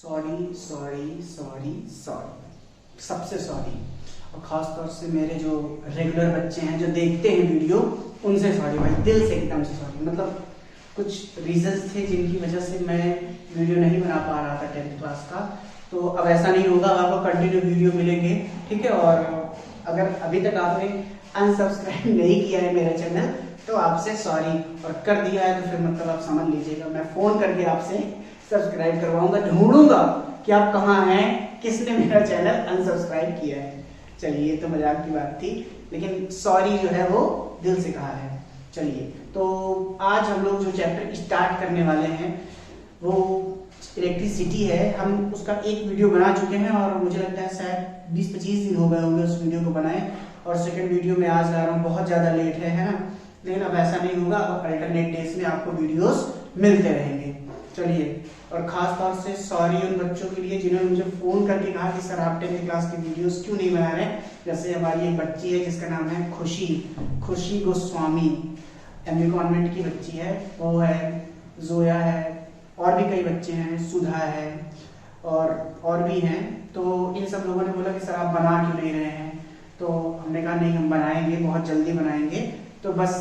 Sorry sorry sorry sorry, सबसे sorry. और खास तौर से मेरे जो रेगुलर बच्चे हैं जो देखते हैं वीडियो, उनसे सॉरी भाई, दिल से एकदम से सॉरी। मतलब कुछ रीजंस थे जिनकी वजह से मैं वीडियो नहीं बना पा रहा था 10th क्लास का। तो अब ऐसा नहीं होगा, आपको कंटिन्यू वीडियो मिलेंगे, ठीक है। और अगर अभी तक आपने अनसब्सक्राइब नहीं किया है मेरा चैनल तो आपसे सॉरी, और कर दिया है तो फिर मतलब आप समझ लीजिएगा मैं फोन करके आपसे सब्सक्राइब करवाऊंगा, ढूंढूंगा कि आप कहाँ हैं, किसने मेरा चैनल अनसब्सक्राइब किया है। चलिए, ये तो मजाक की बात थी, लेकिन सॉरी जो है वो दिल से कहा है। चलिए, तो आज हम लोग जो चैप्टर स्टार्ट करने वाले हैं वो इलेक्ट्रिसिटी है। हम उसका एक वीडियो बना चुके हैं और मुझे लगता है शायद 20-25 दिन हो गए होंगे उस वीडियो को बनाए, और सेकंड वीडियो में आज ला रहा हूँ, बहुत ज़्यादा लेट है ना। लेकिन अब ऐसा नहीं होगा, अब अल्टरनेट डेज में आपको वीडियोस मिलते रहेंगे। चलिए, और खास तौर से सॉरी उन बच्चों के लिए जिन्होंने मुझे फोन करके कहा कि सर आप 10th क्लास की वीडियोस क्यों नहीं बना रहे। जैसे हमारी एक बच्ची है जिसका नाम है खुशी गोस्वामी, एमवी कॉन्वेंट की बच्ची है, वो है, जोया है, और भी कई बच्चे हैं, सुधा है और भी हैं। तो इन सब लोगों ने बोला कि सर आप बना क्यों नहीं रहे हैं। तो हमने कहा नहीं, हम बनाएंगे, बहुत जल्दी बनाएंगे। तो बस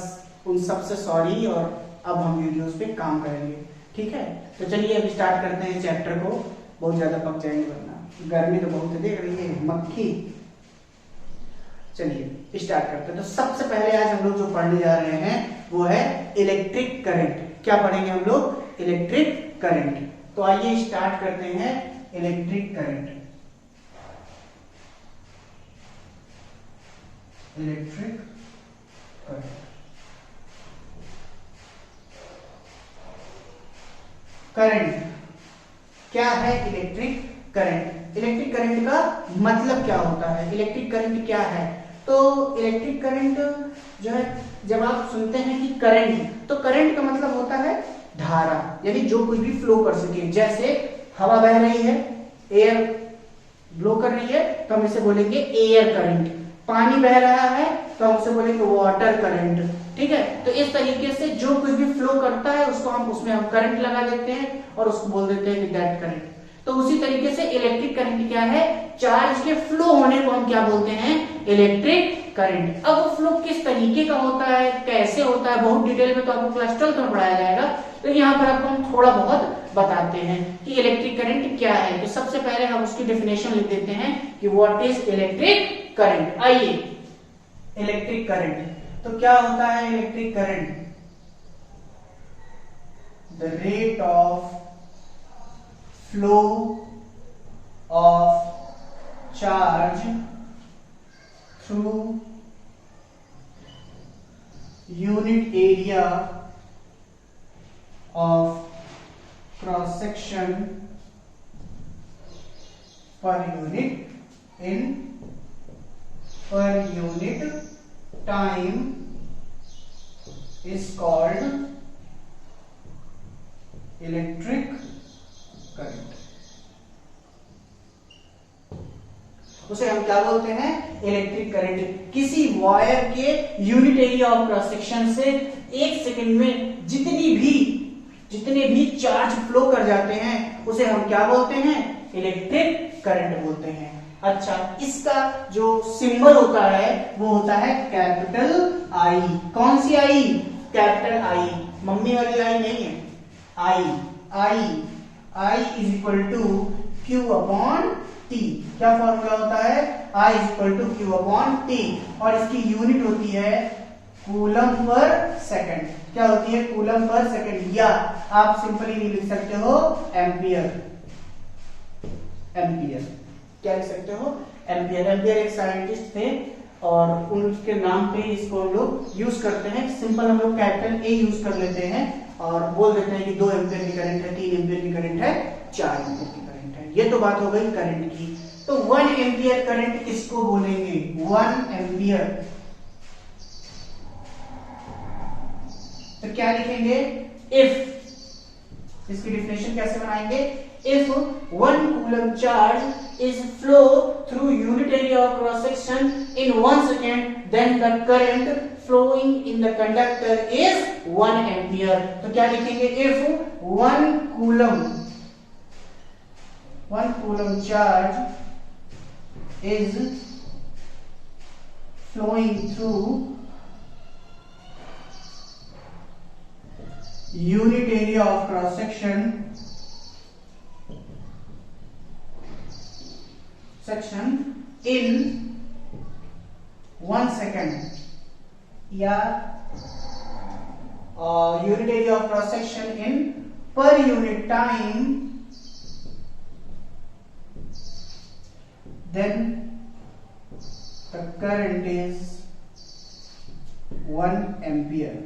उन सब से सॉरी, और अब हम वीडियोस पे काम करेंगे, ठीक है। तो चलिए अब स्टार्ट करते हैं चैप्टर को, बहुत ज्यादा पक जाएंगे वरना गर्मी तो बहुत है, देख रही है मक्खी। चलिए स्टार्ट करते हैं। तो सबसे पहले आज हम लोग जो पढ़ने जा रहे हैं वो है इलेक्ट्रिक करंट। क्या पढ़ेंगे हम लोग? Electric current. तो आइए स्टार्ट करते हैं electric current. Electric current, current क्या है? Electric current. इलेक्ट्रिक करंट का मतलब क्या होता है? इलेक्ट्रिक करंट क्या है? तो इलेक्ट्रिक करंट जो है, जब आप सुनते हैं कि करंट, तो करंट का मतलब होता है धारा, यानी जो कुछ भी फ्लो कर सके। जैसे हवा बह रही है, एयर ब्लो कर रही है, तो हम इसे बोलेंगे एयर करंट। पानी बह रहा है तो हम उसे बोलेंगे वाटर करंट, ठीक है। तो इस तरीके से जो कुछ भी फ्लो करता है उसको हम उसमें हम करंट लगा देते हैं और उसको बोल देते हैं कि दैट करंट। तो उसी तरीके से इलेक्ट्रिक करंट क्या है? चार्ज के फ्लो होने को हम क्या बोलते हैं? Electric current. अब वो फ्लो किस तरीके का होता है, कैसे होता है, बहुत डिटेल में तो आपको क्लास 12th में पढ़ाया जाएगा, तो यहाँ पर आपको हम थोड़ा बहुत बताते हैं कि इलेक्ट्रिक करंट क्या है। तो सबसे पहले हम उसकी डेफिनेशन लिख देते हैं कि व्हाट इज इलेक्ट्रिक करंट। आइए, इलेक्ट्रिक करंट तो क्या होता है? Electric current, the rate of flow of charge through unit area of cross section per unit in per unit time is called electric current। उसे हम क्या बोलते हैं? Electric current. किसी वायर के unit area of cross section से एक second में जितने भी चार्ज फ्लो कर जाते हैं उसे हम क्या बोलते हैं? इलेक्ट्रिक करंट बोलते हैं। अच्छा, इसका जो सिंबल होता है वो होता है कैपिटल आई। कौन सी आई? कैपिटल आई, मम्मी वाली आई नहीं है, I is equal to Q upon T. क्या फॉर्मूला होता है? I is equal to Q upon T, और इसकी यूनिट होती है कूलम पर सेकंड। क्या होती है? कूलम पर सेकंड, या आप सिंपली नहीं लिख सकते हो एम्पियर। क्या लिख सकते हो? एम्पियर एक साइंटिस्ट थे और उनके नाम पे इसको हम लोग यूज करते हैं। सिंपल हम लोग कैपिटल ए यूज कर लेते हैं और बोल देते हैं कि 2 एम्पियर की करंट है, 3 एम्पियर की करंट है, 4 एम्पियर की करंट है। ये तो बात हो गई करंट की। तो 1 एम्पियर करंट किसको बोलेंगे? 1 एम्पियर। तो क्या लिखेंगे? इफ, इसकी डिफिनेशन कैसे बनाएंगे? If 1 coulomb charge is flow through unit area of cross section in 1 second, then the current flowing in the conductor is 1 ampere। तो क्या लिखेंगे? If 1 coulomb 1 coulomb charge is flowing through unit area of cross section in 1 second, या unit area of cross section in per unit time, then the current is 1 ampere.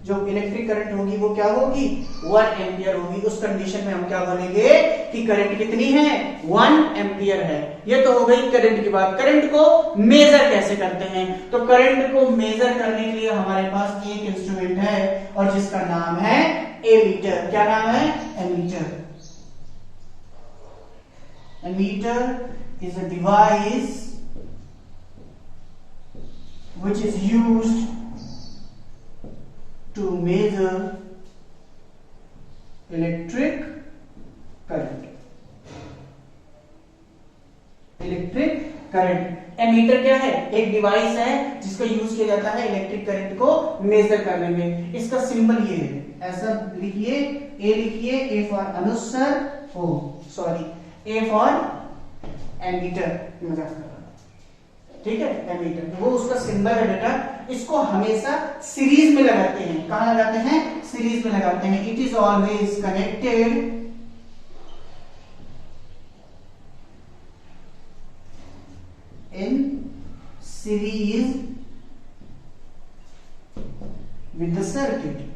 जो electric current होगी वो क्या होगी? 1 ampere होगी। उस condition में हम क्या बोलेंगे कि करंट कितनी है? 1 एम्पियर है। ये तो हो गई करंट की बात। करंट को मेजर कैसे करते हैं? तो करंट को मेजर करने के लिए हमारे पास एक इंस्ट्रूमेंट है और जिसका नाम है एमीटर। क्या नाम है? Ammeter. Ammeter is a device which is used to measure electric current. Electric current. Ammeter क्या है? एक डिवाइस है जिसका यूज किया जाता है इलेक्ट्रिक करंट को मेजर करने में। इसका सिंबल ये है, ऐसा लिखिए, ए लिखिए, ए फॉर अनुस्वर, ए फॉर एमीटर, मजाक कर रहा, ठीक है, एमीटर वो उसका सिंबल है बेटा। इसको हमेशा सीरीज में लगाते हैं। कहां लगाते हैं? सीरीज में लगाते हैं। It is always connected in series with the circuit.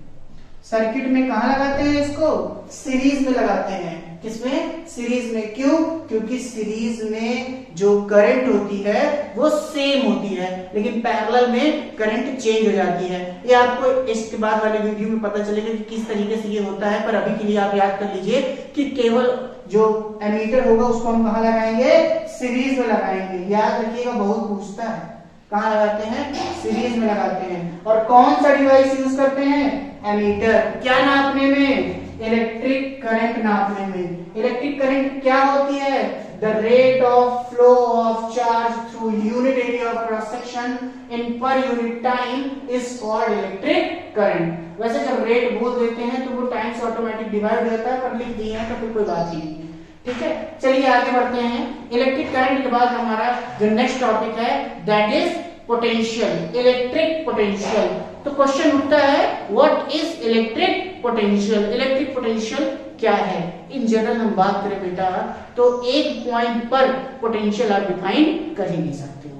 Circuit में कहां लगाते हैं इसको? सीरीज में लगाते हैं। किसमें? सीरीज में। क्यों? क्योंकि सीरीज में जो करंट होती है वो सेम होती है, लेकिन पैरेलल में करंट चेंज हो जाती है। ये आपको इसके बाद वाले वीडियो में पता चलेगा कि किस तरीके से ये होता है, पर अभी के लिए आप याद कर लीजिए कि केवल जो एमीटर होगा उसको हम कहां लगाएंगे? सीरीज में लगाएंगे। याद रखिएगा, बहुत पूछता है। कहां लगाते हैं? सीरीज में लगाते हैं। और कौन सा डिवाइस यूज करते हैं? एमीटर। क्या नापने में? इलेक्ट्रिक करंट नापने में। इलेक्ट्रिक करंट क्या होती है? The rate of flow of charge through unit area of cross section in per unit time is called electric current. वैसे जब रेट बोल देते हैं तो वो टाइम से ऑटोमेटिक डिवाइड हो जाता है, पर लिख दिए हैं तो फिर कोई बात ही नहीं है। ठीक है, चलिए आगे बढ़ते हैं। इलेक्ट्रिक करंट के बाद हमारा जो नेक्स्ट टॉपिक है that is potential, electric potential. तो क्वेश्चन उठता है what is electric potential? Electric potential क्या है? इन जनरल हम बात करें बेटा तो एक पॉइंट पर पोटेंशियल आप डिफाइन कर ही नहीं सकते हो।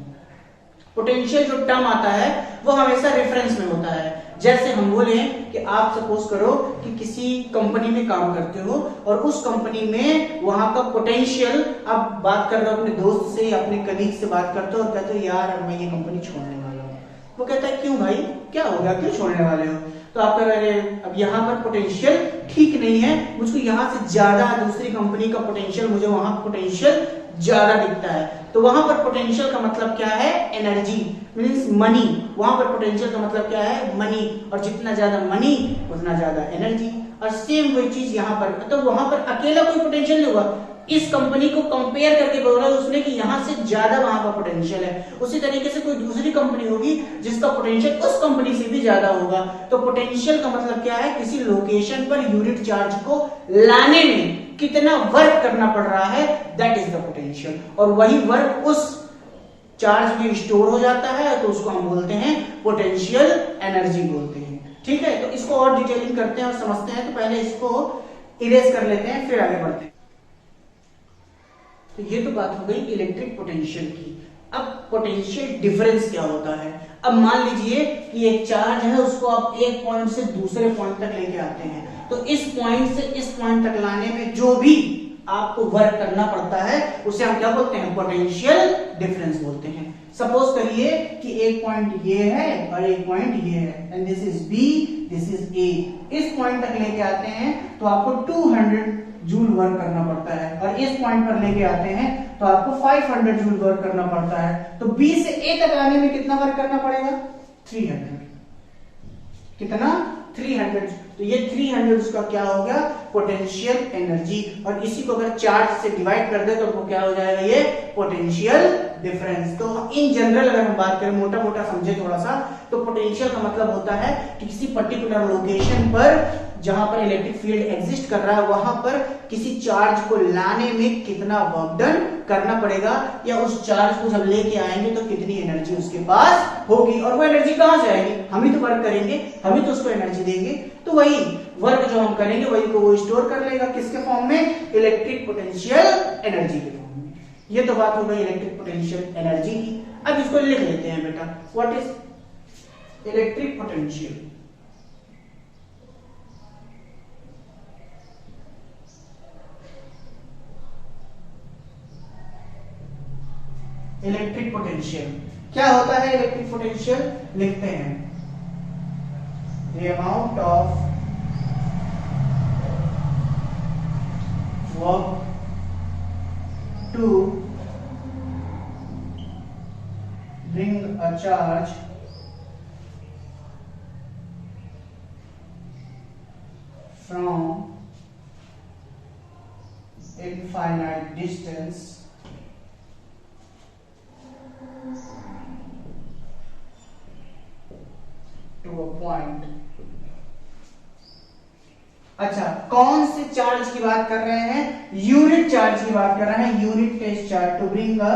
पोटेंशियल जो टर्म आता है वो हमेशा रेफरेंस में होता है। जैसे हम बोले कि आप सपोज करो कि किसी कंपनी में काम करते हो और उस कंपनी में वहां का पोटेंशियल, आप बात कर रहे हो अपने दोस्त से, अपने कलीग से बात करते हो और कहते हो यार मैं ये कंपनी छोड़ने वाला हूँ। वो कहता है क्यों भाई, क्या हो गया, क्यों छोड़ने वाले हो? तो आप कह रहे हैं अब यहाँ पर पोटेंशियल ठीक नहीं है, मुझको यहाँ से ज्यादा दूसरी कंपनी का पोटेंशियल, मुझे वहां पोटेंशियल ज्यादा दिखता है। तो वहां पर पोटेंशियल का मतलब क्या है? Energy means money. वहां पर पोटेंशियल का मतलब क्या है? मनी। और जितना ज्यादा मनी उतना ज्यादा एनर्जी। और सेम वही चीज यहाँ पर, तो वहां पर अकेला कोई पोटेंशियल नहीं होगा। इस कंपनी को कंपेयर करके बोल रहा है उसने कि यहां से ज्यादा वहां का पोटेंशियल है। उसी तरीके से कोई दूसरी कंपनी होगी जिसका पोटेंशियल उस कंपनी से भी ज्यादा होगा। तो पोटेंशियल का मतलब क्या है? किसी लोकेशन पर यूनिट चार्ज को लाने में कितना वर्क करना पड़ रहा है, दैट इज द पोटेंशियल। और वही वर्क उस चार्ज में स्टोर हो जाता है तो उसको हम बोलते हैं पोटेंशियल एनर्जी बोलते हैं। ठीक है, तो इसको और डिटेलिंग करते हैं और समझते हैं। तो पहले इसको इरेज कर लेते हैं, फिर आगे बढ़ते हैं। तो ये तो बात हो गई इलेक्ट्रिक पोटेंशियल की। अब पोटेंशियल डिफरेंस क्या होता है? अब मान लीजिए कि एक चार्ज है, उसको आप एक पॉइंट से दूसरे पॉइंट तक लेके आते हैं, तो इस पॉइंट से इस पॉइंट तक लाने में जो भी आपको वर्क करना पड़ता है उसे हम क्या बोलते हैं? पोटेंशियल डिफरेंस बोलते हैं। सपोज करिए कि एक पॉइंट ये है और एक पॉइंट ये है, and this is B, this is A. इस पॉइंट तक लेके आते हैं तो आपको 200 जूल वर्क करना पड़ता है, और इस पॉइंट पर लेके आते हैं तो आपको 500 जूल वर्क करना पड़ता है। तो बी से ए तक आने में कितना वर्क करना पड़ेगा? 300। कितना? 300। तो ये 300 उसका क्या हो गया, पोटेंशियल एनर्जी। और इसी को अगर चार्ज से डिवाइड कर दे तो वो क्या हो जाएगा, ये पोटेंशियल डिफरेंस। तो इन जनरल अगर हम बात करें, मोटा मोटा समझे थोड़ा सा, तो पोटेंशियल का मतलब होता है कि किसी पर्टिकुलर लोकेशन पर जहां पर इलेक्ट्रिक फील्ड एग्जिस्ट कर रहा है वहां पर किसी चार्ज को लाने में कितना वर्क डन करना पड़ेगा, या उस चार्ज को जब लेके आएंगे तो कितनी एनर्जी उसके पास होगी। और वो एनर्जी कहां से आएगी, हम ही तो वर्क करेंगे, हम ही तो उसको एनर्जी देंगे। तो वही वर्क जो हम करेंगे वही को वो स्टोर कर लेगा, किसके फॉर्म में, इलेक्ट्रिक पोटेंशियल एनर्जी के फॉर्म में। ये तो बात हो गई इलेक्ट्रिक पोटेंशियल एनर्जी की। अब इसको लिख लेते हैं बेटा, what is electric potential. Electric potential क्या होता है, इलेक्ट्रिक पोटेंशियल लिखते हैं, the amount of work to bring a charge from infinite distance to a point। अच्छा, कौन से चार्ज की बात कर रहे हैं, यूनिट चार्ज की बात कर रहे हैं, unit test charge, to bring a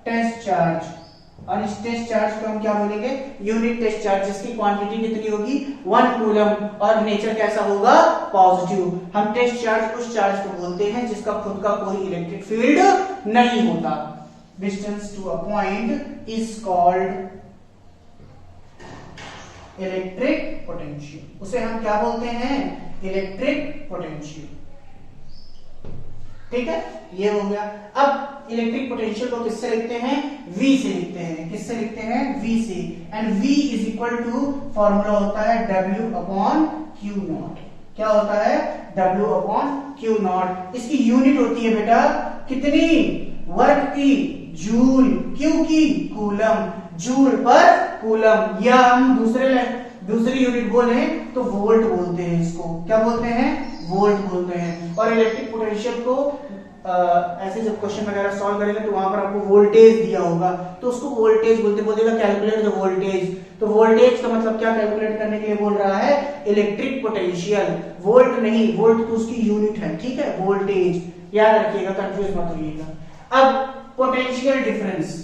test charge. और इस टेस्ट चार्ज को हम क्या बोलेंगे, यूनिट टेस्ट चार्ज, जिसकी क्वांटिटी कितनी होगी, 1 कूलम, और नेचर कैसा होगा, पॉजिटिव। हम टेस्ट चार्ज उस चार्ज को बोलते हैं जिसका खुद का कोई इलेक्ट्रिक फील्ड नहीं होता। Distance to a point is called electric potential. उसे हम क्या बोलते हैं, इलेक्ट्रिक पोटेंशियल। ठीक है, ये हो गया। अब इलेक्ट्रिक पोटेंशियल को किससे लिखते हैं, V से लिखते हैं। किससे लिखते हैं, V से। And V is equal to, formula होता है W अपॉन Q नॉट। क्या होता है, W अपॉन Q नॉट। इसकी यूनिट होती है बेटा कितनी, वर्क की, जूल, क्यू की, कूलम, जूल पर कूलम। या हम दूसरी यूनिट बोले तो वोल्ट बोलते हैं इसको। क्या बोलते हैं, वोल्ट बोलते हैं। और इलेक्ट्रिक पोटेंशियल को ऐसे जब क्वेश्चन वगैरह सॉल्व करेंगे तो वहां पर आपको वोल्टेज दिया होगा तो उसको वोल्टेज बोलते, बोलेगा कैलकुलेट द वोल्टेज। तो वोल्टेज का मतलब क्या कैलकुलेट करने के लिए बोल रहा है, इलेक्ट्रिक पोटेंशियल। वोल्ट नहीं, वोल्ट तो उसकी यूनिट है, ठीक है, वोल्टेज याद रखिएगा, कंफ्यूज मत होइएगा। अब potential difference,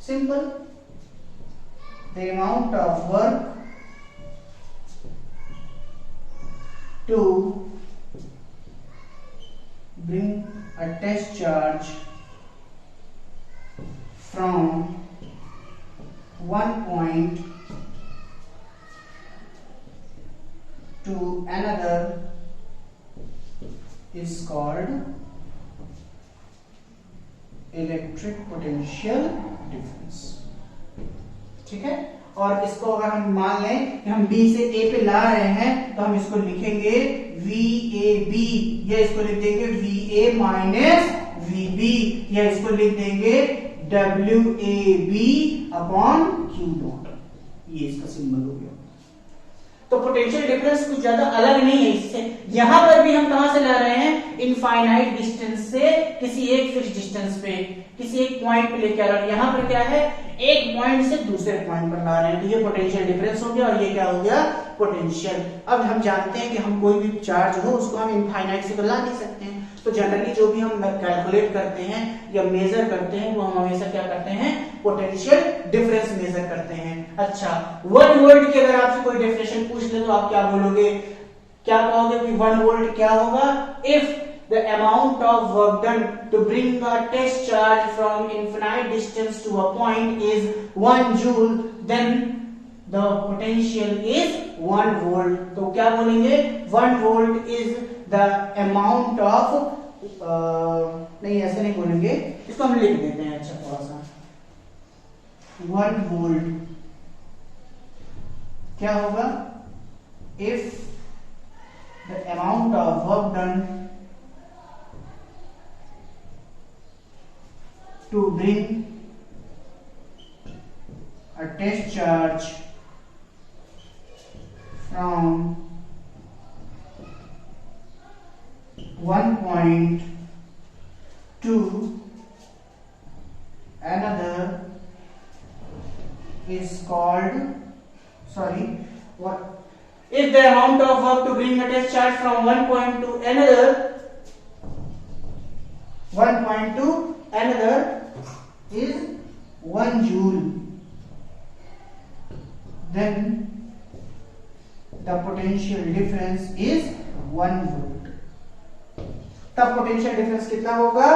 simple, the amount of work to bring a test charge from one point to another is called electric potential difference. ठीक है, और इसको अगर हम मान लें कि हम B से A पे ला रहे हैं तो हम इसको लिखेंगे VAB, या इसको लिख देंगे VA माइनस VB, या इसको लिख देंगे WAB अपॉन Q नॉट। ये इसका सिंबल हो गया। तो पोटेंशियल डिफरेंस कुछ ज्यादा अलग नहीं है इससे। यहां पर भी हम कहां से ला रहे हैं, इनफाइनाइट डिस्टेंस से किसी एक फिक्स डिस्टेंस पे, किसी एक पॉइंट पे लेके आ रहे हैं। यहां पर क्या है, एक पॉइंट से दूसरे पॉइंट पर ला रहे हैं, तो ये पोटेंशियल डिफरेंस हो गया, और ये क्या हो गया, पोटेंशियल। अब हम जानते हैं कि हम कोई भी चार्ज हो उसको हम इनफाइनाइट से तो ला नहीं सकते हैं, तो जनरली जो भी हम कैलकुलेट करते हैं या मेजर करते हैं वो हम हमेशा क्या करते हैं, पोटेंशियल डिफरेंस मेजर करते हैं। अच्छा, 1 वोल्ट की अगर आपसे कोई डेफिनेशन पूछ ले तो आप क्या बोलोगे, क्या कहोगे कि 1 वोल्ट क्या होगा, if the amount of work done to bring a test charge from infinite distance to a point is 1 joule, then the potential is 1 volt। तो क्या बोलेंगे, 1 volt is the amount of नहीं ऐसे नहीं बोलेंगे, इसको हम लिख देते हैं। अच्छा, थोड़ा सा 1 volt क्या होगा, if the amount of work done to bring a test charge from one point to another is called, if the amount of work to bring a test charge from one point to another is 1 joule, then the potential difference is 1 volt. तब potential difference कितना होगा?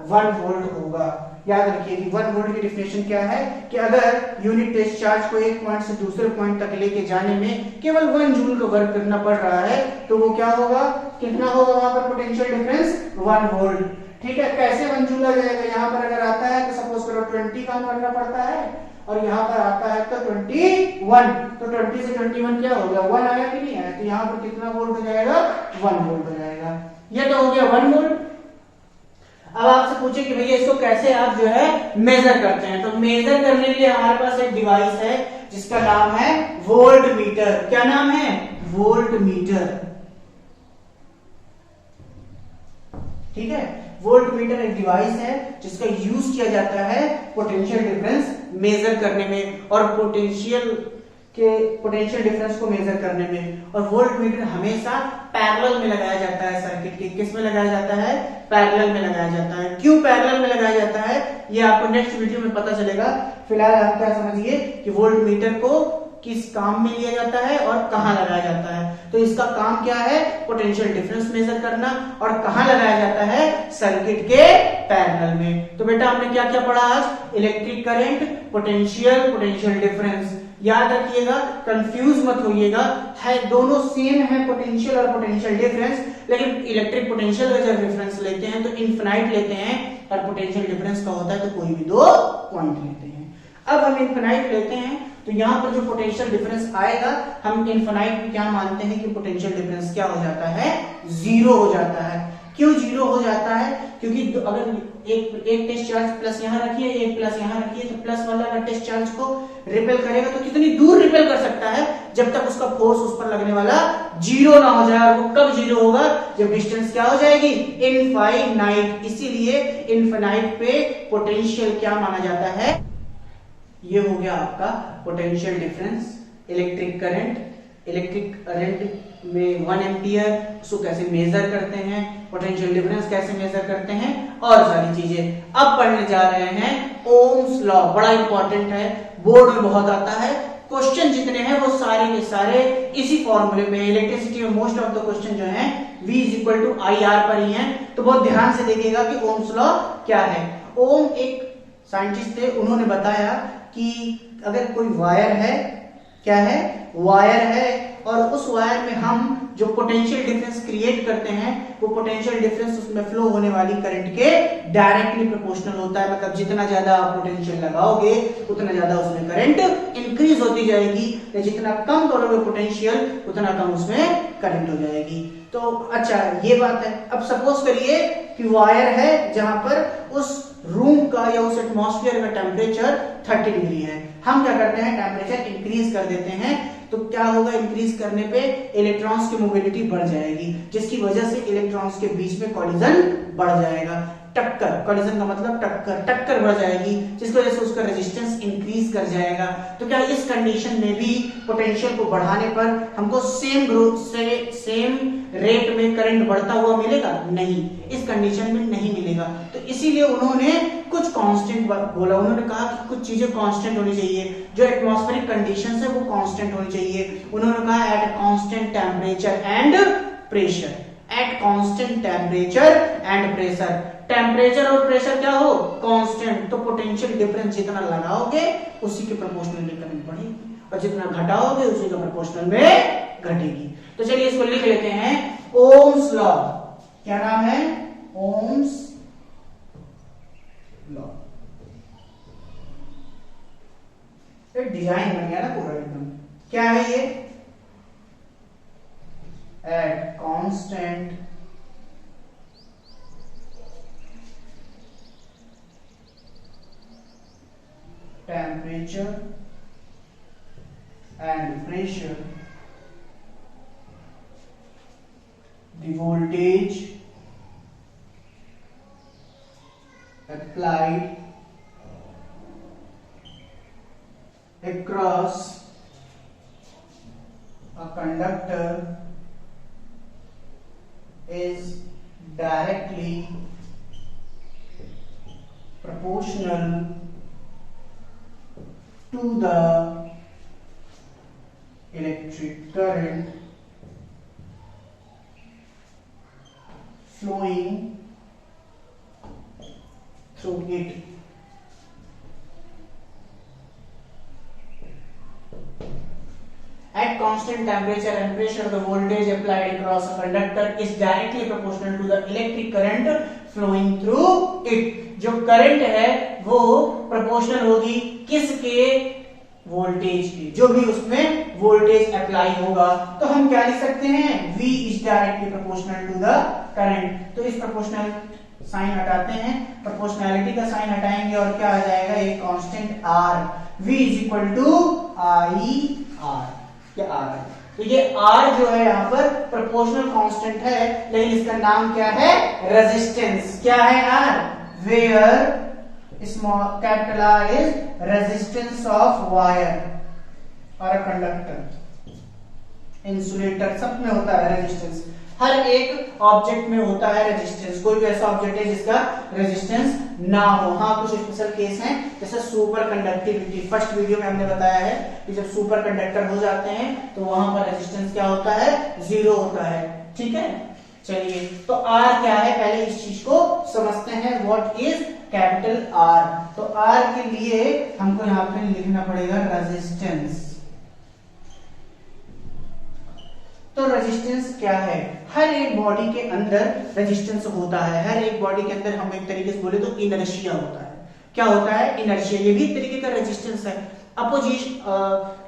1 volt होगा। याद रखिए कि 1 volt की definition क्या है कि अगर यूनिट टेस्ट चार्ज को एक पॉइंट से दूसरे पॉइंट तक लेके जाने में केवल 1 जूल का वर्क करना पड़ रहा है तो वो क्या होगा, कितना होगा वहां पर पोटेंशियल डिफरेंस? 1 वोल्ट। ठीक है, कैसे 1 जूल आ जाएगा? यहाँ पर अगर आता है तो सपोज करो 20 काम करना पड़ता है और यहाँ पर आता है तो 21, तो 20 से 21 क्या हो गया? 1 आया कि नहीं आया? तो यहाँ पर कितना वोल्ट हो जाएगा? 1 वोल्ट हो जाएगा। ये तो हो गया 1 वोल्ट। अब आपसे पूछे कि भैया इसको कैसे आप जो है मेजर करते हैं, तो मेजर करने के लिए हमारे पास एक डिवाइस है जिसका नाम है वोल्ट मीटर। क्या नाम है? Volt meter. ठीक है, वोल्ट मीटर एक डिवाइस है जिसका यूज किया जाता है पोटेंशियल डिफरेंस मेजर करने में और पोटेंशियल डिफरेंस को मेजर करने में। और वोल्ट मीटर हमेशा पैरेलल में लगाया जाता है सर्किट के। किस में लगाया जाता है? पैरेलल में लगाया जाता है। क्यों पैरेलल में लगाया जाता है ये आपको नेक्स्ट वीडियो में पता चलेगा। फिलहाल आप क्या समझिए कि वोल्ट मीटर को किस काम में लिया जाता है और कहां लगाया जाता है। तो इसका काम क्या है? पोटेंशियल डिफरेंस मेजर करना। और कहां लगाया जाता है? सर्किट के पैरेलल में। तो बेटा हमने क्या क्या पढ़ा आज? Electric current, potential difference. याद रखिएगा, कंफ्यूज मत होइएगा, है दोनों सेम है पोटेंशियल और पोटेंशियल डिफरेंस, लेकिन इलेक्ट्रिक पोटेंशियल का जब डिफरेंस लेते हैं तो इनफिनाइट लेते हैं और पोटेंशियल डिफरेंस का होता है तो कोई भी 2 पॉइंट लेते हैं। अब हम इनफिनाइट लेते हैं तो यहां पर जो पोटेंशियल डिफरेंस आएगा हम इनफिनाइट में क्या मानते हैं कि पोटेंशियल डिफरेंस क्या हो जाता है? 0 हो जाता है। क्यों 0 हो जाता है? क्योंकि अगर एक टेस्ट चार्ज प्लस यहां रखिए, एक प्लस यहां रखिए, तो प्लस वाला अगर टेस्ट चार्ज को रिपेल करेगा तो कितनी दूर रिपेल कर सकता है? जब तक उसका फोर्स उस पर लगने वाला 0 ना हो जाए। और वो कब 0 होगा? जब डिस्टेंस क्या हो जाएगी? इनफाइनाइट। इसीलिए इनफाइनाइट पे पोटेंशियल क्या माना जाता है? ये हो गया आपका पोटेंशियल डिफरेंस। इलेक्ट्रिक करंट में 1 एम्पियर, उसको कैसे मेजर करते हैं, पोटेंशियल डिफरेंस कैसे मेजर करते हैं और सारी चीजें। अब पढ़ने जा रहे हैं ओम्स लॉ। बड़ा इंपॉर्टेंट है, बोर्ड में बहुत आता है। क्वेश्चन जितने हैं वो सारे के सारे इसी फॉर्मूले में। इलेक्ट्रिसिटी में मोस्ट ऑफ द क्वेश्चन जो है V = IR पर ही हैं, तो बहुत ध्यान से देखिएगा कि ओम्स लॉ क्या है। ओम एक साइंटिस्ट थे, उन्होंने बताया कि अगर कोई वायर है, क्या है? वायर है, और उस वायर में हम जो पोटेंशियल डिफरेंस क्रिएट करते हैं वो पोटेंशियल डिफरेंस उसमें फ्लो होने वाली करंट के डायरेक्टली प्रोपोर्शनल होता है। मतलब जितना ज्यादा आप पोटेंशियल लगाओगे उतना ज्यादा उसमें करंट इंक्रीज होती जाएगी, या जितना कम करोगे पोटेंशियल उतना कम उसमें करंट हो जाएगी। तो अच्छा ये बात है। अब सपोज करिए कि वायर है जहां पर उस रूम का या उस एटमॉस्फेयर का टेम्परेचर 30 डिग्री है। हम क्या करते हैं? टेम्परेचर इंक्रीज कर देते हैं। तो क्या होगा? इंक्रीज करने पे इलेक्ट्रॉन्स की मोबिलिटी बढ़ जाएगी, जिसकी वजह से इलेक्ट्रॉन्स के बीच में कॉलिजन बढ़ जाएगा। टक्कर, कॉलिजन का मतलब टक्कर बढ़ जाएगी, जिसकी वजह से उसका रेजिस्टेंस इंक्रीज कर जाएगा। तो क्या इस कंडीशन में भी पोटेंशियल को बढ़ाने पर हमको सेम ग्रोथ से सेम रेट में करंट बढ़ता हुआ मिलेगा? नहीं, इस कंडीशन में नहीं मिलेगा। तो इसीलिए उन्होंने कुछ कांस्टेंट बोला। उन्होंने कहा कि कुछ चीजें कांस्टेंट होनी चाहिए, जो एटमॉस्फेरिक कंडीशंस है वो कांस्टेंट होनी चाहिए। उन्होंने कहा at constant temperature and pressure. At constant temperature and pressure, temperature और प्रेशर क्या हो? कांस्टेंट। तो पोटेंशियल डिफरेंस जितना लगाओगे उसी के प्रोपोर्शनल में करंट बढ़ेगी, और जितना घटाओगे उसी के प्रोपोर्शनल में घटेगी। तो चलिए इसको लिख लेते हैं, ओम्स लॉ। क्या नाम है? Ohm's law. डिजाइन बन गया ना पूरा एकदम। क्या है ये? At constant temperature and pressure, the voltage applied across a conductor is directly proportional to the electric current flowing through it. At constant temperature and pressure, the voltage applied across a conductor is directly proportional to the electric current flowing through it. जो current है वो proportional होगी किसके? Voltage की, जो भी उसमें voltage apply होगा। तो हम क्या लिख सकते हैं? V is directly proportional to the current. तो इस प्रोपोर्शनल साइन हटाते हैं, प्रोपोर्शनैलिटी का साइन हटाएंगे और क्या आ जाएगा? एक constant R। V is equal to IR। क्या आ रहा है? तो ये R जो है यहाँ पर प्रोपोर्शनल कांस्टेंट है, लेकिन इसका नाम क्या है? रेजिस्टेंस। क्या है R? Where small capital R is resistance of wire or a conductor, insulator, सब में होता है रेजिस्टेंस। हर एक ऑब्जेक्ट में होता है रेजिस्टेंस। कोई भी ऐसा ऑब्जेक्ट है जिसका रेजिस्टेंस ना हो। हाँ, कुछ स्पेशल केस हैं, जैसे सुपर कंडक्टिविटी। फर्स्ट वीडियो में हमने बताया है कि जब सुपर कंडक्टर हो जाते हैं तो वहां पर रेजिस्टेंस क्या होता है? 0 होता है। ठीक है, चलिए तो R क्या है? पहले इस चीज को समझते हैं। What is capital R? तो R के लिए हमको यहाँ पे लिखना पड़ेगा रेजिस्टेंस। तो रेजिस्टेंस क्या है? हर एक बॉडी के अंदर रेजिस्टेंस होता है। हर एक बॉडी के अंदर हम एक तरीके से बोले तो इनर्शिया होता है। क्या होता है? इनर्शिया। ये भी एक तरीके का रेजिस्टेंस है।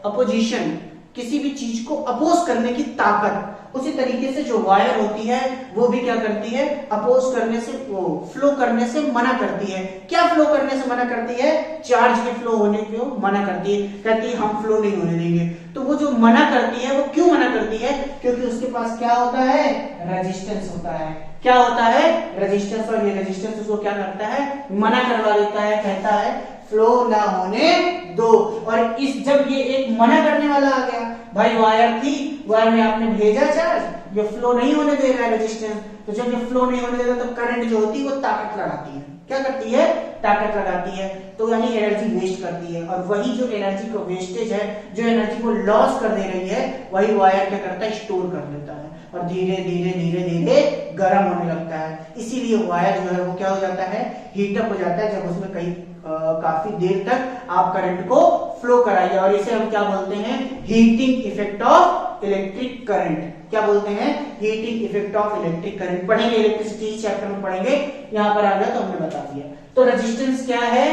अपोजिशन, किसी भी चीज को अपोज करने की ताकत। उसी तरीके से जो वायर होती है वो भी क्या करती है? अपोज करने से, वो फ्लो करने से मना करती है। क्या फ्लो करने से मना करती है? चार्ज के फ्लो होने को मना करती है। कहती है हम फ्लो नहीं होने देंगे। तो वो जो मना करती है वो क्यों मना करती है? क्योंकि उसके पास क्या होता है? रेजिस्टेंस होता है। क्या होता है? रेजिस्टेंस। और ये रेजिस्टेंस उसको क्या करता है? मना करवा देता है, कहता है फ्लो ना होने दो। और इस जब ये एक मना करने वाला आ गया, भाई वायर थी, वायर में आपने भेजा चार्ज, ये फ्लो नहीं होने दे रहा है रेजिस्टेंस। तो जब ये फ्लो नहीं होने देता तो करंट जो होती है वो ताकत लगाती है। क्या करती है? ताकत लगाती है। तो यानी एनर्जी वेस्ट करती है। और वही जो एनर्जी का वेस्टेज है, जो एनर्जी को लॉस कर दे रही है, वही वायर क्या करता है? स्टोर कर लेता है और धीरे धीरे धीरे धीरे गर्म होने लगता है। इसीलिए वायर जो है वो क्या हो जाता है? हीटअप हो जाता है। जब उसमें कई काफी देर तक आप करंट को फ्लो कराइए। और इसे हम क्या बोलते हैं? Heating effect of electric current. क्या बोलते हैं? Heating effect of electric current. पढ़ेंगे, इलेक्ट्रिसिटी चैप्टर में पढ़ेंगे। यहां पर आ गया तो हमने बता दिया। तो रेजिस्टेंस क्या है?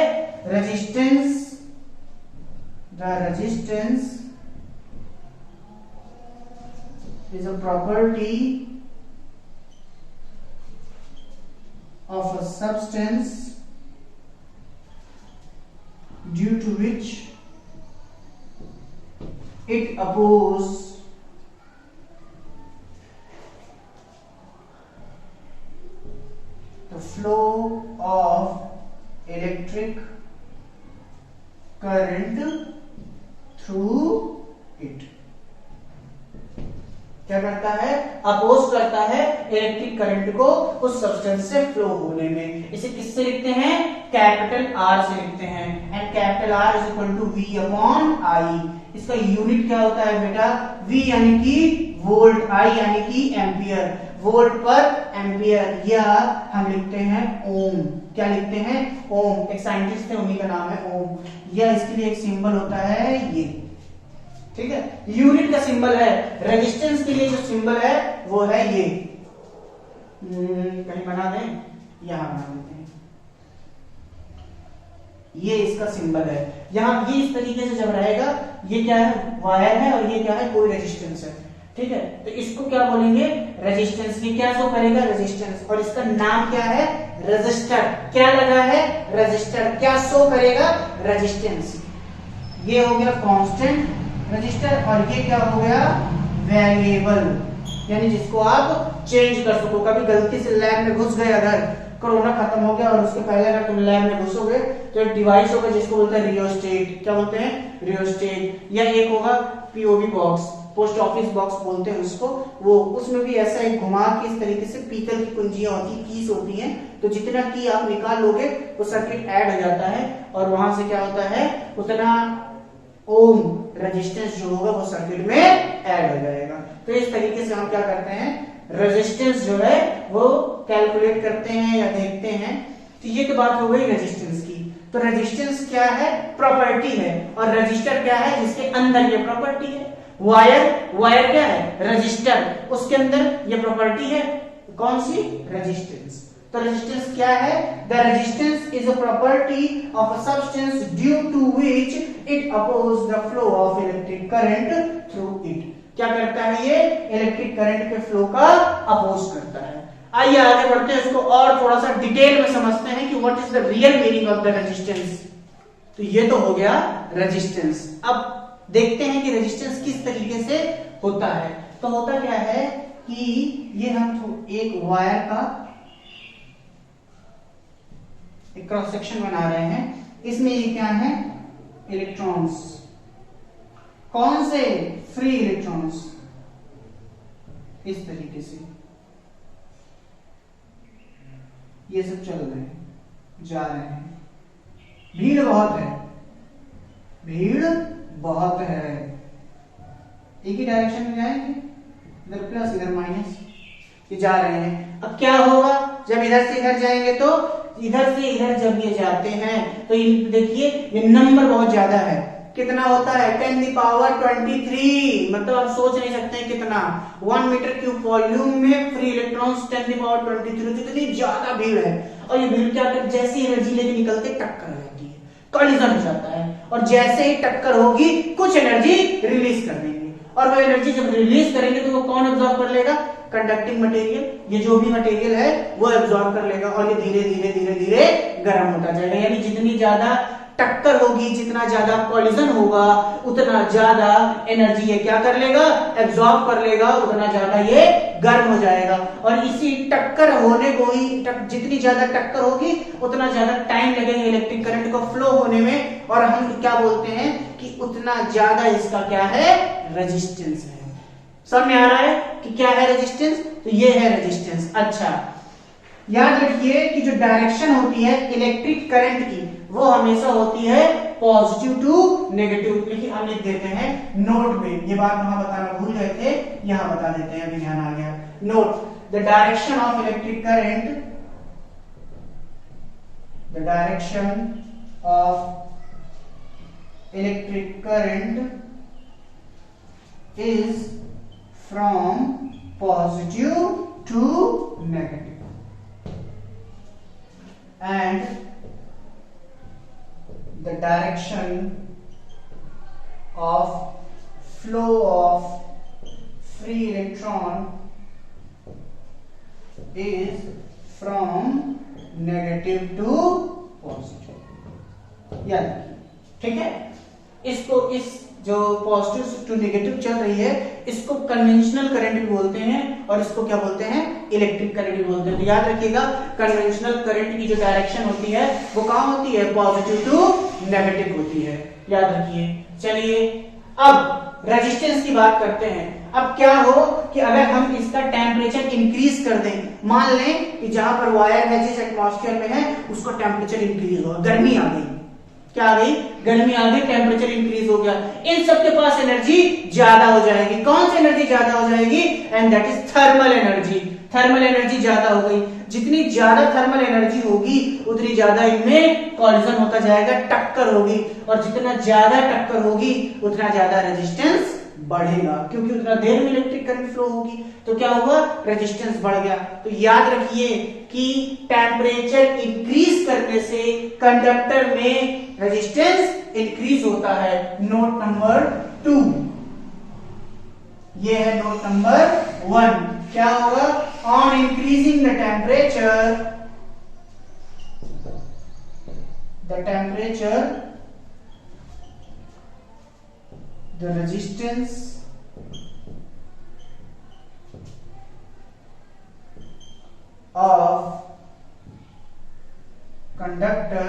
Resistance, the resistance is a property of a substance due to which it opposes the flow of electric current through it। क्या करता है? अपोज करता है इलेक्ट्रिक करंट को उस सब्सटेंस से फ्लो होने में। इसे किससे लिखते हैं? कैपिटल R से लिखते हैं। And capital R is equal to V upon I। इसका यूनिट क्या होता है बेटा? V यानी कि वोल्ट, I यानी कि एम्पियर। वोल्ट पर एम्पियर, या हम लिखते हैं ओम। क्या लिखते हैं? ओम। एक साइंटिस्ट थे, उन्हीं का नाम है ओम। या इसके लिए एक सिंबल होता है ये। ठीक है, यूनिट का सिंबल है। रेजिस्टेंस के लिए जो सिंबल है वो है ये। कहीं बना दें, यहां बना देते हैं। ये इसका सिंबल है। यहां ये इस तरीके से जब रहेगा, ये क्या है? वायर है, और ये क्या है? कोई रेजिस्टेंस है। ठीक है, तो इसको क्या बोलेंगे? रेजिस्टेंस। ये क्या शो करेगा? रेजिस्टेंस। और इसका नाम क्या है? रेजिस्टर। क्या लगा है? रेजिस्टर। क्या शो करेगा? रेजिस्टेंस। ये हो गया कांस्टेंट रजिस्टर, और ये क्या हो गया, वेरिएबल, यानी जिसको आप चेंज कर सको। कभी गलती से लैब में घुस गए, अगर कोरोना खत्म हो गया और उसके पहले अगर तुम लैब में घुसोगे तो एक डिवाइस होगा जिसको बोलते हैं रियोस्टेट। क्या बोलते हैं, रियोस्टेट। या एक होगा POB box, post office box बोलते हैं उसको, वो उसमें भी ऐसा एक घुमा के इस तरीके से पीतल की कुंजियां होती, कीज होती हैं, तो जितना की आप निकाल लोगे वो सर्किट ऐड हो जाता है, और वहां से क्या होता है, उतना ओम रेजिस्टेंस जो होगा वो सर्किट में ऐड हो जाएगा। तो इस तरीके से हम क्या करते हैं, रेजिस्टेंस जो है वो कैलकुलेट करते हैं या देखते हैं। तो ये तो बात हो गई रेजिस्टेंस की। तो रेजिस्टेंस क्या है, प्रॉपर्टी है, और रजिस्टर क्या है, जिसके अंदर ये प्रॉपर्टी है। वायर क्या है, रजिस्टर, उसके अंदर ये प्रॉपर्टी है, कौन सी, रेजिस्टेंस। तो रेजिस्टेंस क्या है, the resistance is a property of a substance due to which it oppose the flow of electric current through it. क्या करता है ये, इलेक्ट्रिक करंट के फ्लो का अपोज करता है। आइए आगे बढ़ते हैं, इसको और थोड़ा सा डिटेल में समझते हैं कि what is the real meaning of the resistance. तो ये तो हो गया रेजिस्टेंस। अब देखते हैं कि रेजिस्टेंस किस तरीके से होता है। तो होता क्या है कि ये हम एक वायर का एक क्रॉस सेक्शन बना रहे हैं, इसमें ये क्या है, इलेक्ट्रॉन्स। कौन से, फ्री इलेक्ट्रॉन्स, इस तरीके से ये सब चल रहे हैं, जा रहे हैं। भीड़ बहुत है, भीड़ बहुत है, एक ही डायरेक्शन में जाएंगे, इधर प्लस इधर माइनस, ये जा रहे हैं। अब क्या होगा, जब इधर से इधर जाएंगे तो इधर से इधर जब ये जाते हैं तो देखिए ये नंबर बहुत ज्यादा है। कितना होता है, 10 की पावर 23, मतलब आप सोच नहीं सकते हैं कितना। 1 मीटर क्यूब वॉल्यूम में फ्री इलेक्ट्रॉन्स 10 की पावर 23, कितनी ज्यादा भीड़ है। और ये भीड़ क्या कर, जैसे एनर्जी लेके निकलते टक्कर हो जाती है, कॉलिजन हो जाता है, और जैसे ही टक्कर होगी कुछ एनर्जी रिलीज कर देंगे, और वो एनर्जी जब रिलीज करेंगे तो वो कौन एब्जॉर्ब कर लेगा, कंडक्टिंग मटेरियल, ये जो भी मटेरियल है वो एब्जॉर्ब कर लेगा, और ये धीरे धीरे धीरे धीरे गर्म होता जाएगा। यानी जितनी ज्यादा टक्कर होगी, जितना ज्यादा कॉलिजन होगा, उतना ज्यादा एनर्जी ये क्या कर लेगा, एब्जॉर्ब कर लेगा, उतना ज्यादा ये गर्म हो जाएगा। और इसी टक्कर होने को ही जितनी ज्यादा टक्कर होगी उतना ज्यादा टाइम लगेगा इलेक्ट्रिक करंट को फ्लो होने में, और हम क्या बोलते हैं कि उतना ज्यादा इसका क्या है, रेजिस्टेंस है। समझ में आ रहा है कि क्या है रेजिस्टेंस, तो ये है रेजिस्टेंस। अच्छा, याद रखिए कि जो डायरेक्शन होती है इलेक्ट्रिक करंट की वो हमेशा होती है पॉजिटिव टू नेगेटिव, लेकिन हम लिख देते हैं नोट में, ये बात वहां बताना भूल गए थे, यहां बता देते हैं, अभी ध्यान आ गया। Note, the direction of electric current, the direction of electric current is from positive to negative, and the direction of flow of free electron is from negative to positive। याद रखिए, ठीक है। इसको, इस जो पॉजिटिव टू नेगेटिव चल रही है इसको कन्वेंशनल करंट भी बोलते हैं, और इसको क्या बोलते हैं, इलेक्ट्रिक करंट भी बोलते हैं। तो याद रखिएगा, कन्वेंशनल करंट की जो डायरेक्शन होती है वो कहां होती है, पॉजिटिव टू नेगेटिव होती है, याद रखिए। चलिए अब रेजिस्टेंस की बात करते हैं। अब क्या हो कि अगर हम इसका टेम्परेचर इंक्रीज कर दें, मान लें कि जहां पर वायर है जिस एटमॉस्फेयर में है उसका टेम्परेचर इंक्रीज हो, गर्मी आ गई, क्या आ गई, गर्मी आ गई, टेम्परेचर इंक्रीज हो गया, इन सबके पास एनर्जी ज्यादा हो जाएगी। कौन सी एनर्जी ज्यादा हो जाएगी, and that is thermal energy. Thermal energy ज्यादा हो गई, जितनी ज्यादा थर्मल एनर्जी होगी उतनी ज्यादा इनमें कॉलिजन होता जाएगा, टक्कर होगी, और जितना ज्यादा टक्कर होगी उतना ज्यादा रेजिस्टेंस बढ़ेगा, क्योंकि उतना देर में इलेक्ट्रिक करंट फ्लो होगी, तो क्या होगा, रेजिस्टेंस बढ़ गया। तो याद रखिए कि टेम्परेचर इंक्रीज करने से कंडक्टर में रेजिस्टेंस इंक्रीज होता है। नोट नंबर 2, ये है नोट नंबर 1। क्या होगा, on increasing the temperature the resistance of conductor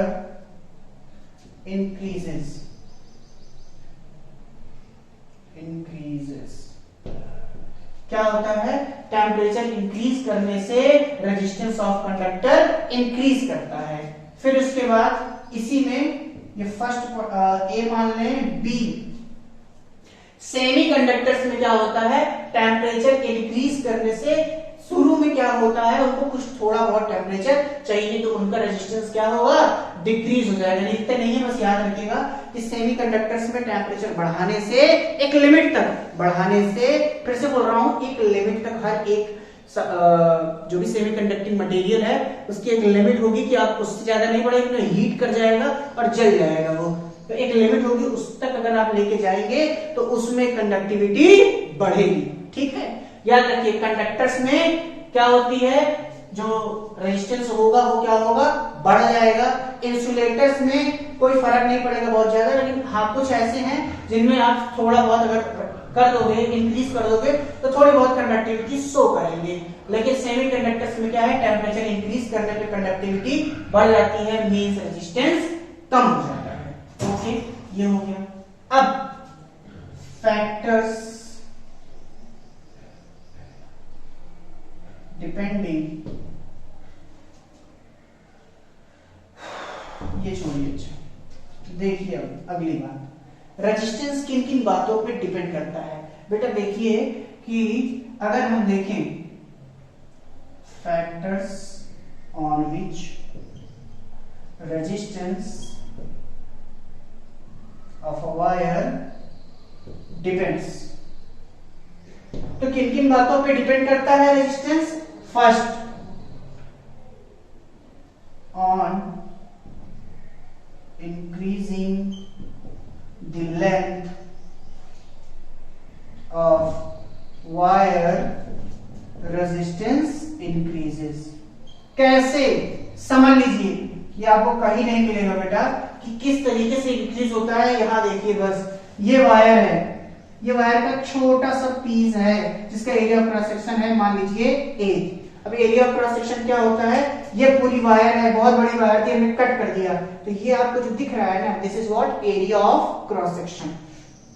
increases क्या होता है? टेम्परेचर इंक्रीज करने से रेजिस्टेंस ऑफ कंडक्टर इंक्रीज करता है। फिर उसके बाद इसी में ये फर्स्ट ए मान लें, बी सेमी कंडक्टर्स में क्या होता है? टेम्परेचर इंक्रीज करने से शुरू में क्या होता है, उनको कुछ थोड़ा बहुत टेम्परेचर चाहिए तो उनका रेजिस्टेंस क्या होगा? डिक्रीज हो जाएगा। लिखते नहीं है, बस याद रखिएगा कि सेमीकंडक्टर्स में टेम्परेचर बढ़ाने से एक लिमिट तक, बढ़ाने से फिर से बोल रहा हूं, एक लिमिट तक हर एक जो भी सेमीकंडक्टिंग मटेरियल है उसकी एक लिमिट होगी कि आप उससे ज्यादा नहीं बढ़ेगा तो हीट कर जाएगा और जल जाएगा वो। तो एक लिमिट होगी, उस तक अगर आप लेके जाएंगे तो उसमें कंडक्टिविटी बढ़ेगी। ठीक है, याद रखिए कंडक्टर्स में क्या होती है, जो रेजिस्टेंस होगा वो क्या होगा? बढ़ जाएगा। इंसुलेटर्स में कोई फर्क नहीं पड़ेगा बहुत ज्यादा, लेकिन हाँ कुछ ऐसे हैं जिनमें आप थोड़ा बहुत अगर कर दोगे, इंक्रीज कर दोगे तो थोड़ी बहुत कंडक्टिविटी शो करेंगे। लेकिन सेमीकंडक्टर्स में क्या है, टेम्परेचर इंक्रीज करने पे कंडक्टिविटी बढ़ जाती है, मींस रेजिस्टेंस कम हो जाता है। ओके, ये हो गया। अब फैक्टर्स डिपेंडिंग, ये छोड़िए। अच्छा देखिए, अब अगली बात, रेजिस्टेंस किन किन बातों पे डिपेंड करता है। बेटा देखिए कि अगर हम देखें factors on which resistance of a wire depends, तो किन किन बातों पे डिपेंड करता है resistance? First, on increasing the length of wire resistance increases। कैसे? समझ लीजिए, ये आपको कहीं नहीं मिलेगा बेटा कि किस तरीके से इंक्रीज होता है। यहां देखिए, बस ये वायर है, ये वायर का छोटा सा पीस है जिसका एरिया ऑफ क्रॉस सेक्शन है मान लीजिए ए। अब एरिया ऑफ क्रॉस सेक्शन क्या होता है, ये पूरी वायर है, बहुत बड़ी वायर थी, हमने कट कर दिया, तो ये आपको जो दिख रहा है ना, this is what area of cross section.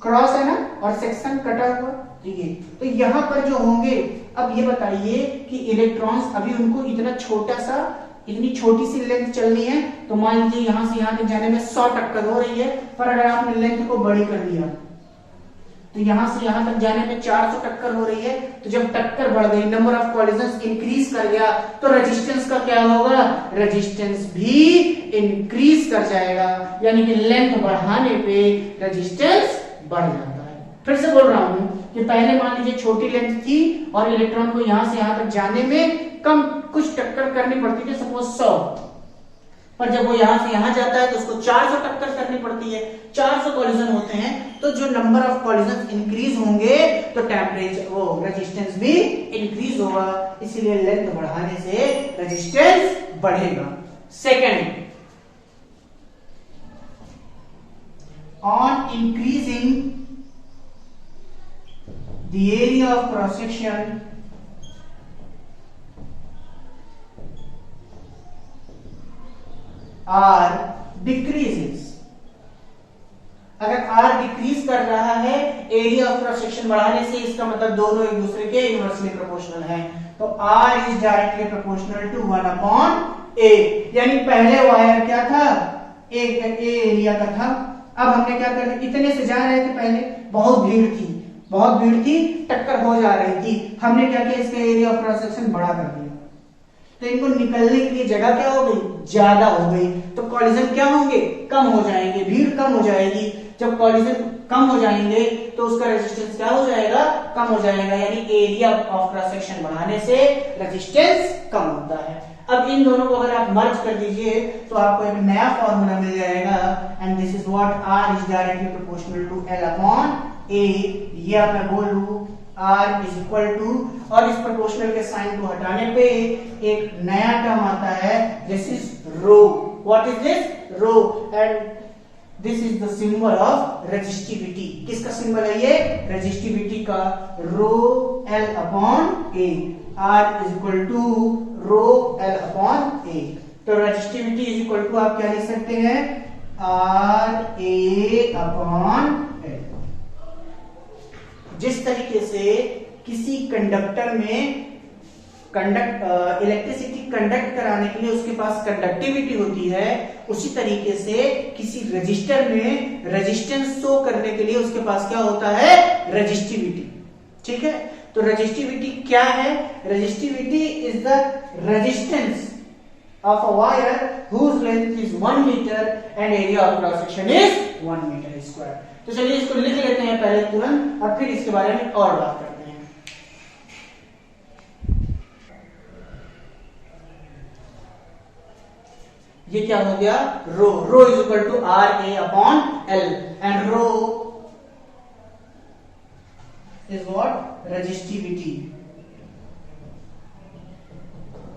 Cross है ना और सेक्शन कटा हुआ, ये तो यहां पर जो होंगे। अब ये बताइए कि इलेक्ट्रॉन्स अभी उनको इतना छोटा सा, इतनी छोटी सी लेंथ चलनी है, तो मान लीजिए यहां से यहां तक जाने में 100 टक्कर हो रही है, पर अगर आपने लेंथ को बड़ी कर दिया तो यहां से यहां तक जाने में 400 टक्कर हो रही है। तो जब टक्कर बढ़ गई, नंबर ऑफ कॉलिजन्स इंक्रीज कर गया, तो रेजिस्टेंस का क्या होगा? रेजिस्टेंस भी इंक्रीज कर जाएगा, यानी कि लेंथ बढ़ाने पे रेजिस्टेंस बढ़ जाता है। फिर से बोल रहा हूं कि पहले मान लीजिए छोटी लेंथ थी और इलेक्ट्रॉन को यहां से यहां तक जाने में कम कुछ टक्कर करनी पड़ती थी, सपोज 100, पर जब वो यहां से यहां जाता है तो उसको 400 टक्कर करनी पड़ती है। 400 कॉलिजन होते हैं, तो जो नंबर ऑफ कॉलिजन इंक्रीज होंगे तो टेम्परेचर, वो रेजिस्टेंस भी इंक्रीज होगा, इसीलिए लेंथ बढ़ाने से रेजिस्टेंस बढ़ेगा। Second, on increasing the area of cross section R decreases। अगर R डिक्रीज कर रहा है एरिया ऑफ क्रॉस सेक्शन बढ़ाने से, इसका मतलब दोनों एक दूसरे के इनवर्सली प्रोपोर्शनल हैं, तो R is directly proportional to 1/A। यानी पहले वायर क्या था, एक एरिया का था, अब हमने क्या कर दिया, इतने से जा रहे थे, पहले बहुत भीड़ थी, टक्कर हो जा रही थी, हमने क्या किया, इसका एरिया ऑफ क्रॉस सेक्शन बड़ा कर दिया, तो इनको निकलने के लिए जगह क्या हो गई, ज्यादा हो गई, तो कॉलिजन क्या होंगे, कम हो जाएंगे, भीड़ कम हो जाएगी। जब कॉलिजन कम हो जाएंगे तो उसका रेजिस्टेंस क्या हो जाएगा, कम हो जाएगा, यानी एरिया ऑफ क्रॉस सेक्शन बढ़ाने से रेजिस्टेंस कम होता है। अब इन दोनों को अगर आप मर्ज कर दीजिए तो आपको एक नया फॉर्मूला मिल जाएगा, and this is what R is directly proportional to L/A। ये आप मैं बोल लूं R इज इक्वल टू, और इस प्रोपोर्शनल के साइन को हटाने पे एक नया टर्म आता है, this is rho. What is this, rho, and this is the symbol of resistivity. किसका सिंबल है ये? रेजिस्टिविटी का। Rho L upon A, R is equal to rho L upon A. तो रेजिस्टिविटी इज इक्वल टू आप क्या लिख सकते हैं? R A upon L. जिस तरीके से किसी कंडक्टर में इलेक्ट्रिसिटी कंडक्ट कराने के लिए उसके पास कंडक्टिविटी होती है, उसी तरीके से किसी रेजिस्टर में रेजिस्टेंस शो करने के लिए उसके पास क्या होता है? रेजिस्टिविटी। ठीक है, तो रेजिस्टिविटी क्या है? Resistivity is the resistance of a wire whose length is 1 meter and area of cross section is 1 meter square। तो चलिए इसको लिख लेते हैं पहले तुरंत, और फिर इसके बारे में और बात करते हैं। ये क्या हो गया? Rho. Rho is equal to R A upon L, and rho is what? Resistivity.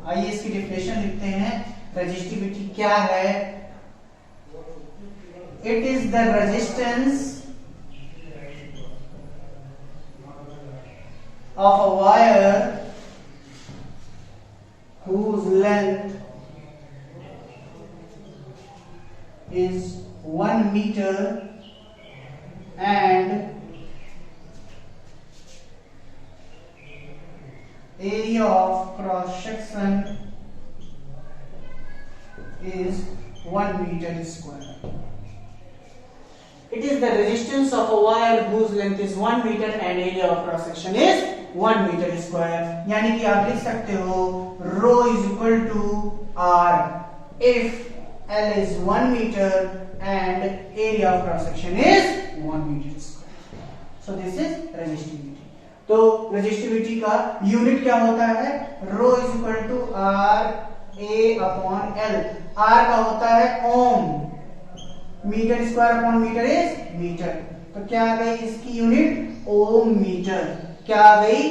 आइए इसकी डेफिनेशन लिखते हैं। रेजिस्टिविटी क्या है? It is the resistance of a wire whose length is 1 meter and area of cross section is 1 meter square। It is the resistance of a wire whose length is 1 meter and area of cross section is 1 meter square। यानी कि आप लिख सकते हो rho is equal to R if L is 1 metre and area of cross section is 1 metre square. So this is resistivity. तो resistivity का unit क्या होता है? Rho is equal to R A upon L. R का होता है ohm, metre square upon metre is metre. तो क्या आ गई इसकी यूनिट? ओम मीटर। क्या आ गई?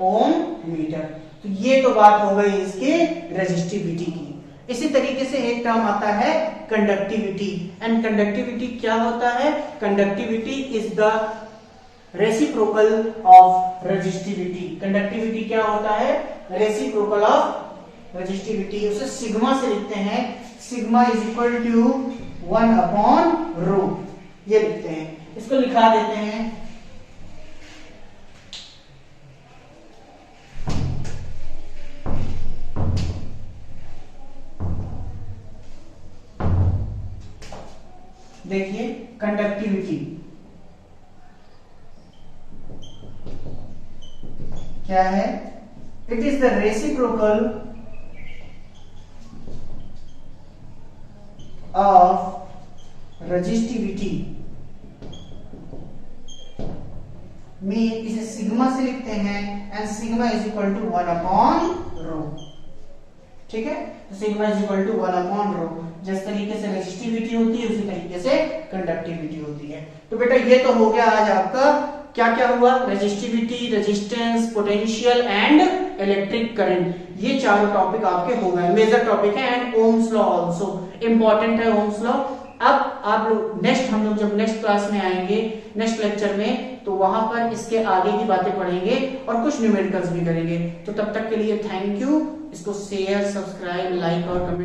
ओम मीटर। तो ये तो बात हो गई इसके रेजिस्टिविटी की। इसी तरीके से एक टर्म आता है कंडक्टिविटी। एंड कंडक्टिविटी क्या होता है? Conductivity is the reciprocal of resistivity. Conductivity क्या होता है? Reciprocal of resistivity. उसे सिग्मा से लिखते हैं। Sigma is equal to 1 upon rho, ये लिखते हैं। इसको लिखा देते हैं। देखिए कंडक्टिविटी क्या है? It is the reciprocal of resistivity. में इसे सिग्मा से लिखते हैं and sigma is equal to 1 upon rho. ठीक है, तो sigma is equal to 1 upon rho. जिस तरीके से रेजिस्टिविटी होती है उसी तरीके से कंडक्टिविटी होती है। तो बेटा ये तो हो गया आज आपका क्या क्या हुआ? Resistivity, resistance, potential and electric current. ये चारों टॉपिक आपके हो गए, मेजर टॉपिक है। And Ohm's law also important है, ओम्स लॉ। अब आप लोग हम लोग जब नेक्स्ट क्लास में आएंगे, नेक्स्ट लेक्चर में, तो वहां पर इसके आगे की बातें पढ़ेंगे और कुछ न्यूमेरिकल्स भी करेंगे। तो तब तक के लिए थैंक यू। इसको शेयर, सब्सक्राइब, लाइक और कमेंट